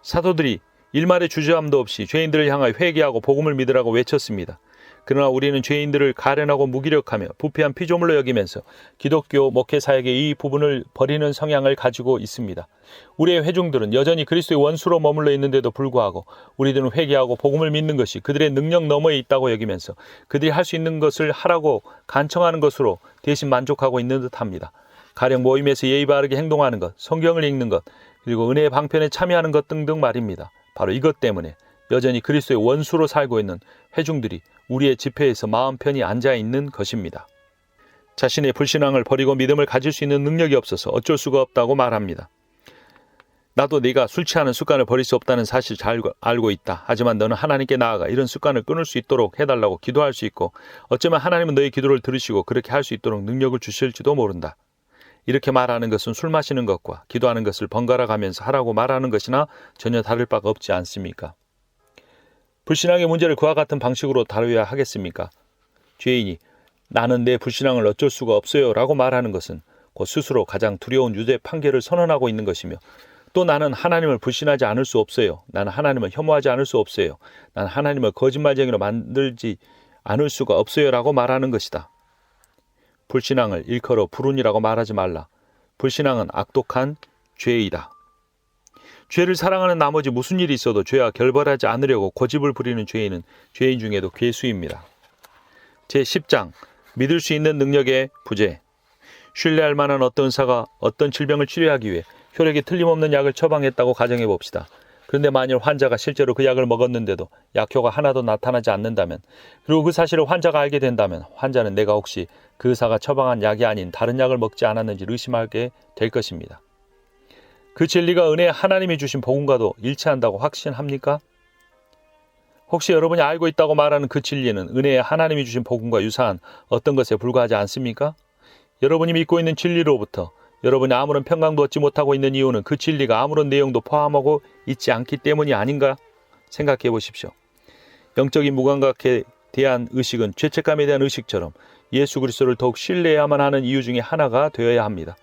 S1: 사도들이 일말의 주저함도 없이 죄인들을 향하여 회개하고 복음을 믿으라고 외쳤습니다. 그러나 우리는 죄인들을 가련하고 무기력하며 부패한 피조물로 여기면서 기독교 목회사역의 이 부분을 버리는 성향을 가지고 있습니다. 우리의 회중들은 여전히 그리스도의 원수로 머물러 있는데도 불구하고 우리들은 회개하고 복음을 믿는 것이 그들의 능력 너머에 있다고 여기면서 그들이 할 수 있는 것을 하라고 간청하는 것으로 대신 만족하고 있는 듯합니다. 가령 모임에서 예의 바르게 행동하는 것, 성경을 읽는 것, 그리고 은혜의 방편에 참여하는 것 등등 말입니다. 바로 이것 때문에 여전히 그리스도의 원수로 살고 있는 회중들이 우리의 집회에서 마음 편히 앉아있는 것입니다. 자신의 불신앙을 버리고 믿음을 가질 수 있는 능력이 없어서 어쩔 수가 없다고 말합니다. 나도 네가 술 취하는 습관을 버릴 수 없다는 사실 잘 알고 있다. 하지만 너는 하나님께 나아가 이런 습관을 끊을 수 있도록 해달라고 기도할 수 있고 어쩌면 하나님은 너의 기도를 들으시고 그렇게 할 수 있도록 능력을 주실지도 모른다. 이렇게 말하는 것은 술 마시는 것과 기도하는 것을 번갈아 가면서 하라고 말하는 것이나 전혀 다를 바가 없지 않습니까? 불신앙의 문제를 그와 같은 방식으로 다루어야 하겠습니까? 죄인이 나는 내 불신앙을 어쩔 수가 없어요 라고 말하는 것은 곧 스스로 가장 두려운 유죄 판결을 선언하고 있는 것이며 또 나는 하나님을 불신하지 않을 수 없어요. 나는 하나님을 혐오하지 않을 수 없어요. 나는 하나님을 거짓말쟁이로 만들지 않을 수가 없어요 라고 말하는 것이다. 불신앙을 일컬어 불운이라고 말하지 말라. 불신앙은 악독한 죄이다. 죄를 사랑하는 나머지 무슨 일이 있어도 죄와 결벌하지 않으려고 고집을 부리는 죄인은 죄인 중에도 괴수입니다. 제10장 믿을 수 있는 능력의 부재. 신뢰할 만한 어떤 의사가 어떤 질병을 치료하기 위해 효력이 틀림없는 약을 처방했다고 가정해 봅시다. 그런데 만일 환자가 실제로 그 약을 먹었는데도 약효가 하나도 나타나지 않는다면, 그리고 그 사실을 환자가 알게 된다면 환자는 내가 혹시 그 의사가 처방한 약이 아닌 다른 약을 먹지 않았는지 의심하게 될 것입니다. 그 진리가 은혜의 하나님이 주신 복음과도 일치한다고 확신합니까? 혹시 여러분이 알고 있다고 말하는 그 진리는 은혜의 하나님이 주신 복음과 유사한 어떤 것에 불과하지 않습니까? 여러분이 믿고 있는 진리로부터 여러분이 아무런 평강도 얻지 못하고 있는 이유는 그 진리가 아무런 내용도 포함하고 있지 않기 때문이 아닌가 생각해 보십시오. 영적인 무감각에 대한 의식은 죄책감에 대한 의식처럼 예수 그리스도를 더욱 신뢰해야만 하는 이유 중에 하나가 되어야 합니다.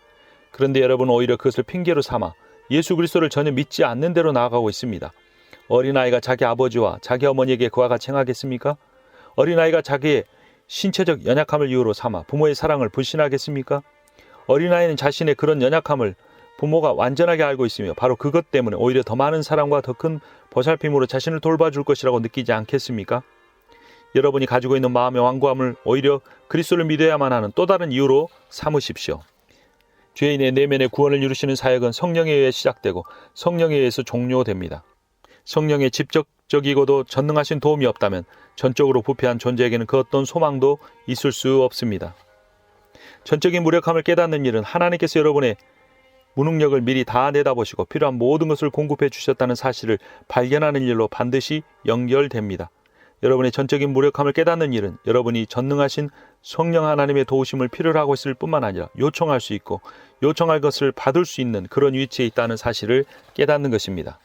S1: 그런데 여러분은 오히려 그것을 핑계로 삼아 예수 그리스도를 전혀 믿지 않는 대로 나아가고 있습니다. 어린아이가 자기 아버지와 자기 어머니에게 그와 같이 행하겠습니까? 어린아이가 자기의 신체적 연약함을 이유로 삼아 부모의 사랑을 불신하겠습니까? 어린아이는 자신의 그런 연약함을 부모가 완전하게 알고 있으며 바로 그것 때문에 오히려 더 많은 사랑과 더 큰 보살핌으로 자신을 돌봐줄 것이라고 느끼지 않겠습니까? 여러분이 가지고 있는 마음의 완고함을 오히려 그리스도를 믿어야만 하는 또 다른 이유로 삼으십시오. 죄인의 내면의 구원을 이루시는 사역은 성령에 의해 시작되고 성령에 의해서 종료됩니다. 성령의 직접적이고도 전능하신 도움이 없다면 전적으로 부패한 존재에게는 그 어떤 소망도 있을 수 없습니다. 전적인 무력함을 깨닫는 일은 하나님께서 여러분의 무능력을 미리 다 내다보시고 필요한 모든 것을 공급해 주셨다는 사실을 발견하는 일로 반드시 연결됩니다. 여러분의 전적인 무력함을 깨닫는 일은 여러분이 전능하신 성령 하나님의 도우심을 필요로 하고 있을 뿐만 아니라 요청할 수 있고 요청할 것을 받을 수 있는 그런 위치에 있다는 사실을 깨닫는 것입니다.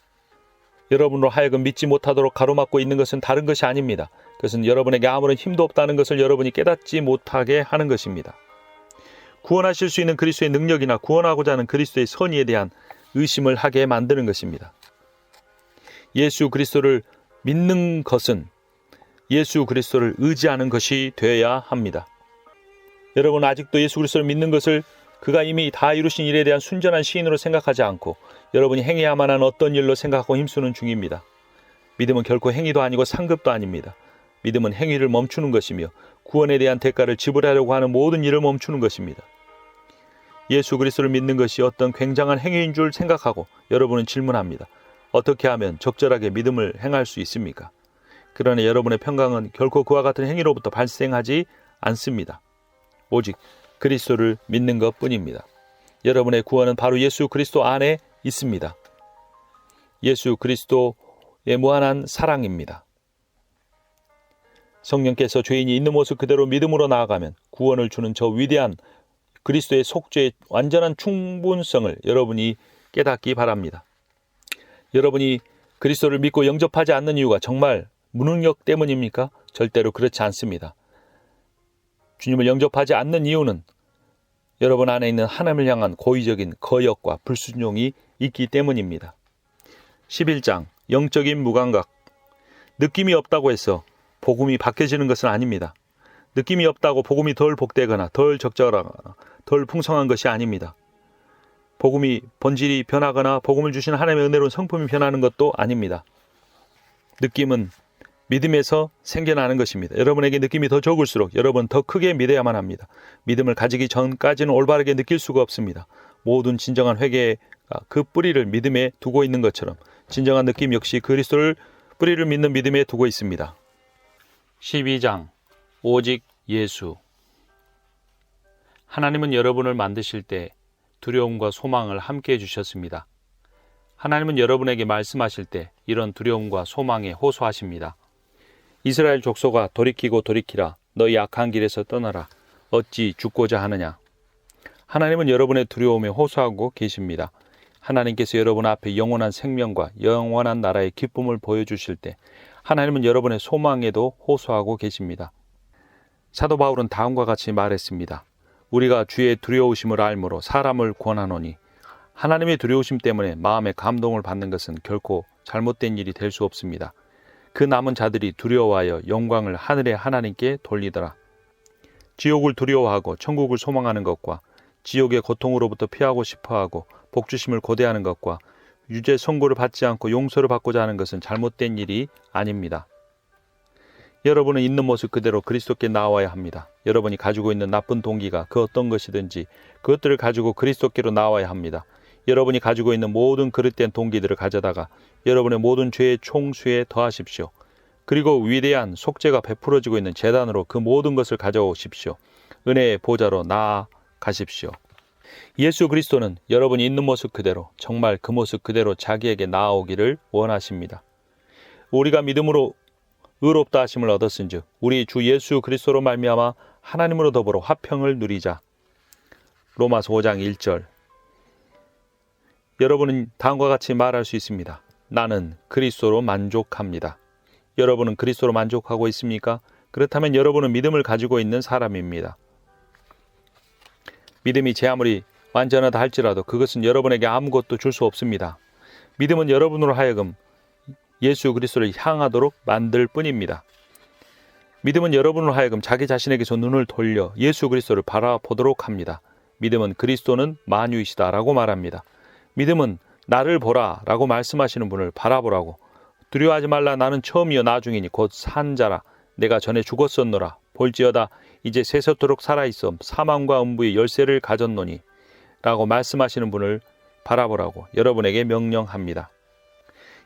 S1: 여러분으로 하여금 믿지 못하도록 가로막고 있는 것은 다른 것이 아닙니다. 그것은 여러분에게 아무런 힘도 없다는 것을 여러분이 깨닫지 못하게 하는 것입니다. 구원하실 수 있는 그리스도의 능력이나 구원하고자 하는 그리스도의 선의에 대한 의심을 하게 만드는 것입니다. 예수 그리스도를 믿는 것은 예수 그리스도를 의지하는 것이 되어야 합니다. 여러분은 아직도 예수 그리스도를 믿는 것을 그가 이미 다 이루신 일에 대한 순전한 시인으로 생각하지 않고 여러분이 행해야만 하는 어떤 일로 생각하고 힘쓰는 중입니다. 믿음은 결코 행위도 아니고 상급도 아닙니다. 믿음은 행위를 멈추는 것이며 구원에 대한 대가를 지불하려고 하는 모든 일을 멈추는 것입니다. 예수 그리스도를 믿는 것이 어떤 굉장한 행위인 줄 생각하고 여러분은 질문합니다. 어떻게 하면 적절하게 믿음을 행할 수 있습니까? 그러나 여러분의 평강은 결코 그와 같은 행위로부터 발생하지 않습니다. 오직 그리스도를 믿는 것뿐입니다. 여러분의 구원은 바로 예수 그리스도 안에 있습니다. 예수 그리스도의 무한한 사랑입니다. 성령께서 죄인이 있는 모습 그대로 믿음으로 나아가면 구원을 주는 저 위대한 그리스도의 속죄의 완전한 충분성을 여러분이 깨닫기 바랍니다. 여러분이 그리스도를 믿고 영접하지 않는 이유가 정말 무능력 때문입니까? 절대로 그렇지 않습니다. 주님을 영접하지 않는 이유는 여러분 안에 있는 하나님을 향한 고의적인 거역과 불순종이 있기 때문입니다. 11장 영적인 무감각. 느낌이 없다고 해서 복음이 바뀌어지는 것은 아닙니다. 느낌이 없다고 복음이 덜 복되거나 덜 적절하거나 덜 풍성한 것이 아닙니다. 복음이 본질이 변하거나 복음을 주신 하나님의 은혜로운 성품이 변하는 것도 아닙니다. 느낌은 믿음에서 생겨나는 것입니다. 여러분에게 느낌이 더 적을수록 여러분 더 크게 믿어야만 합니다. 믿음을 가지기 전까지는 올바르게 느낄 수가 없습니다. 모든 진정한 회개가 그 뿌리를 믿음에 두고 있는 것처럼 진정한 느낌 역시 그리스도를 뿌리를 믿는 믿음에 두고 있습니다. 12장 오직 예수. 하나님은 여러분을 만드실 때 두려움과 소망을 함께 해주셨습니다. 하나님은 여러분에게 말씀하실 때 이런 두려움과 소망에 호소하십니다. 이스라엘 족속아 돌이키고 돌이키라. 너희 악한 길에서 떠나라. 어찌 죽고자 하느냐. 하나님은 여러분의 두려움에 호소하고 계십니다. 하나님께서 여러분 앞에 영원한 생명과 영원한 나라의 기쁨을 보여주실 때 하나님은 여러분의 소망에도 호소하고 계십니다. 사도 바울은 다음과 같이 말했습니다. 우리가 주의 두려우심을 알므로 사람을 권하노니 하나님의 두려우심 때문에 마음의 감동을 받는 것은 결코 잘못된 일이 될 수 없습니다. 그 남은 자들이 두려워하여 영광을 하늘의 하나님께 돌리더라. 지옥을 두려워하고 천국을 소망하는 것과 지옥의 고통으로부터 피하고 싶어하고 복주심을 고대하는 것과 유죄 선고를 받지 않고 용서를 받고자 하는 것은 잘못된 일이 아닙니다. 여러분은 있는 모습 그대로 그리스도께 나와야 합니다. 여러분이 가지고 있는 나쁜 동기가 그 어떤 것이든지 그것들을 가지고 그리스도께로 나와야 합니다. 여러분이 가지고 있는 모든 그릇된 동기들을 가져다가 여러분의 모든 죄의 총수에 더하십시오. 그리고 위대한 속죄가 베풀어지고 있는 제단으로 그 모든 것을 가져오십시오. 은혜의 보좌로 나아가십시오. 예수 그리스도는 여러분이 있는 모습 그대로 정말 그 모습 그대로 자기에게 나아오기를 원하십니다. 우리가 믿음으로 의롭다 하심을 얻었은즉 우리 주 예수 그리스도로 말미암아 하나님으로 더불어 화평을 누리자. 로마서 5장 1절. 여러분은 다음과 같이 말할 수 있습니다. 나는 그리스도로 만족합니다. 여러분은 그리스도로 만족하고 있습니까? 그렇다면 여러분은 믿음을 가지고 있는 사람입니다. 믿음이 제 아무리 완전하다 할지라도 그것은 여러분에게 아무것도 줄 수 없습니다. 믿음은 여러분으로 하여금 예수 그리스도를 향하도록 만들 뿐입니다. 믿음은 여러분으로 하여금 자기 자신에게서 눈을 돌려 예수 그리스도를 바라보도록 합니다. 믿음은 그리스도는 만유이시다라고 말합니다. 믿음은 나를 보라 라고 말씀하시는 분을 바라보라고. 두려워하지 말라. 나는 처음이요 나중이니 곧 산자라. 내가 전에 죽었었노라. 볼지어다 이제 세세토록 살아있어 사망과 음부의 열쇠를 가졌노니 라고 말씀하시는 분을 바라보라고 여러분에게 명령합니다.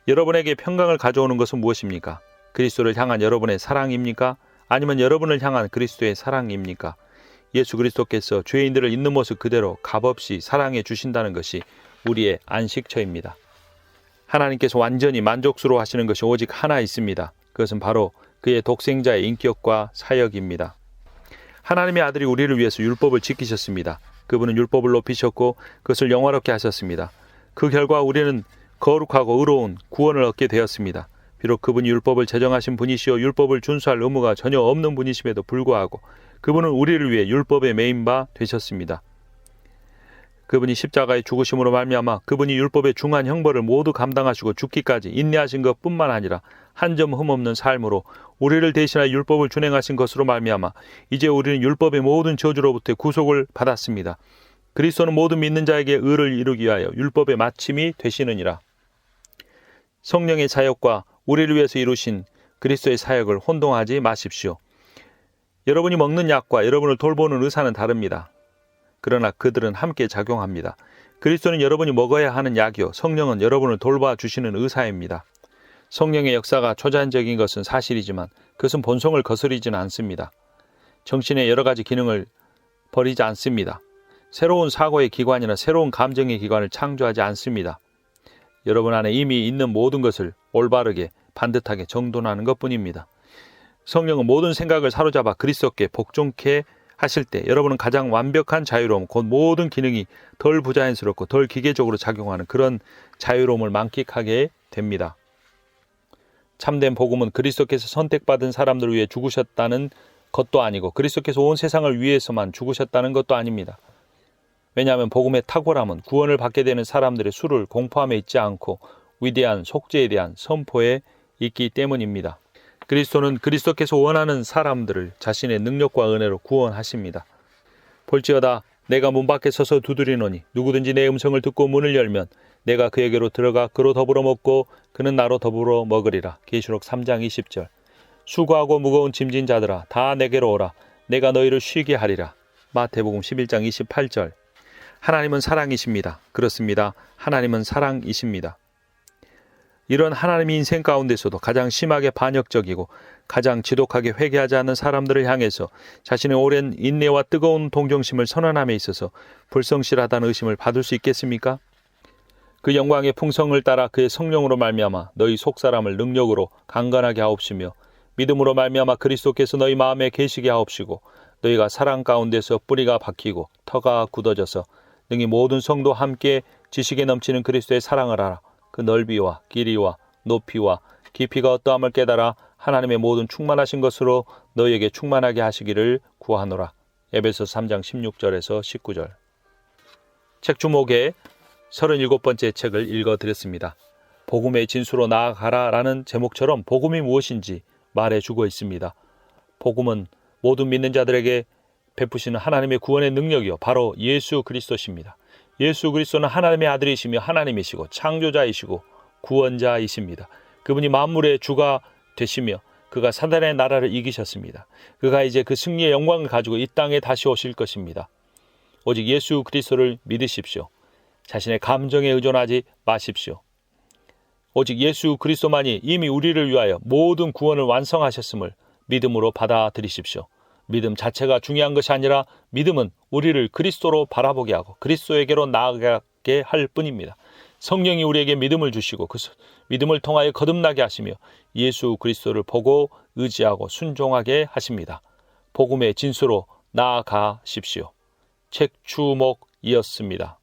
S1: 여러분에게 평강을 가져오는 것은 무엇입니까? 그리스도를 향한 여러분의 사랑입니까? 아니면 여러분을 향한 그리스도의 사랑입니까? 예수 그리스도께서 죄인들을 있는 모습 그대로 값없이 사랑해 주신다는 것이 우리의 안식처입니다. 하나님께서 완전히 만족스러워 하시는 것이 오직 하나 있습니다. 그것은 바로 그의 독생자의 인격과 사역입니다. 하나님의 아들이 우리를 위해서 율법을 지키셨습니다. 그분은 율법을 높이셨고 그것을 영화롭게 하셨습니다. 그 결과 우리는 거룩하고 의로운 구원을 얻게 되었습니다. 비록 그분이 율법을 제정하신 분이시오 율법을 준수할 의무가 전혀 없는 분이심에도 불구하고 그분은 우리를 위해 율법에 매인 바 되셨습니다. 그분이 십자가의 죽으심으로 말미암아 그분이 율법의 중한 형벌을 모두 감당하시고 죽기까지 인내하신 것뿐만 아니라 한 점 흠없는 삶으로 우리를 대신하여 율법을 준행하신 것으로 말미암아 이제 우리는 율법의 모든 저주로부터 구속을 받았습니다. 그리스도는 모든 믿는 자에게 의를 이루기 위하여 율법의 마침이 되시느니라. 성령의 사역과 우리를 위해서 이루신 그리스도의 사역을 혼동하지 마십시오. 여러분이 먹는 약과 여러분을 돌보는 의사는 다릅니다. 그러나 그들은 함께 작용합니다. 그리스도는 여러분이 먹어야 하는 약이요 성령은 여러분을 돌봐주시는 의사입니다. 성령의 역사가 초자연적인 것은 사실이지만 그것은 본성을 거스르지는 않습니다. 정신의 여러 가지 기능을 버리지 않습니다. 새로운 사고의 기관이나 새로운 감정의 기관을 창조하지 않습니다. 여러분 안에 이미 있는 모든 것을 올바르게 반듯하게 정돈하는 것뿐입니다. 성령은 모든 생각을 사로잡아 그리스도께 복종케 하실 때 여러분은 가장 완벽한 자유로움, 곧 모든 기능이 덜 부자연스럽고 덜 기계적으로 작용하는 그런 자유로움을 만끽하게 됩니다. 참된 복음은 그리스도께서 선택받은 사람들을 위해 죽으셨다는 것도 아니고 그리스도께서 온 세상을 위해서만 죽으셨다는 것도 아닙니다. 왜냐하면 복음의 탁월함은 구원을 받게 되는 사람들의 수를 공포함에 있지 않고 위대한 속죄에 대한 선포에 있기 때문입니다. 그리스도는 그리스도께서 원하는 사람들을 자신의 능력과 은혜로 구원하십니다. 볼지어다 내가 문 밖에 서서 두드리노니 누구든지 내 음성을 듣고 문을 열면 내가 그에게로 들어가 그로 더불어 먹고 그는 나로 더불어 먹으리라. 계시록 3장 20절. 수고하고 무거운 짐진 자들아 다 내게로 오라. 내가 너희를 쉬게 하리라. 마태복음 11장 28절. 하나님은 사랑이십니다. 그렇습니다. 하나님은 사랑이십니다. 이런 하나님의 인생 가운데서도 가장 심하게 반역적이고 가장 지독하게 회개하지 않는 사람들을 향해서 자신의 오랜 인내와 뜨거운 동정심을 선언함에 있어서 불성실하다는 의심을 받을 수 있겠습니까? 그 영광의 풍성을 따라 그의 성령으로 말미암아 너희 속사람을 능력으로 강건하게 하옵시며 믿음으로 말미암아 그리스도께서 너희 마음에 계시게 하옵시고 너희가 사랑 가운데서 뿌리가 박히고 터가 굳어져서 능히 모든 성도 함께 지식에 넘치는 그리스도의 사랑을 알아 그 넓이와 길이와 높이와 깊이가 어떠함을 깨달아 하나님의 모든 충만하신 것으로 너희에게 충만하게 하시기를 구하노라. 에베소서 3장 16절에서 19절. 책 주목에 37번째 책을 읽어드렸습니다. 복음의 진수로 나아가라라는 제목처럼 복음이 무엇인지 말해주고 있습니다. 복음은 모든 믿는 자들에게 베푸시는 하나님의 구원의 능력이요 바로 예수 그리스도십니다. 예수 그리스도는 하나님의 아들이시며 하나님이시고 창조자이시고 구원자이십니다. 그분이 만물의 주가 되시며 그가 사단의 나라를 이기셨습니다. 그가 이제 그 승리의 영광을 가지고 이 땅에 다시 오실 것입니다. 오직 예수 그리스도를 믿으십시오. 자신의 감정에 의존하지 마십시오. 오직 예수 그리스도만이 이미 우리를 위하여 모든 구원을 완성하셨음을 믿음으로 받아들이십시오. 믿음 자체가 중요한 것이 아니라 믿음은 우리를 그리스도로 바라보게 하고 그리스도에게로 나아가게 할 뿐입니다. 성령이 우리에게 믿음을 주시고 그 믿음을 통하여 거듭나게 하시며 예수 그리스도를 보고 의지하고 순종하게 하십니다. 복음의 진수로 나아가십시오. 책 주목이었습니다.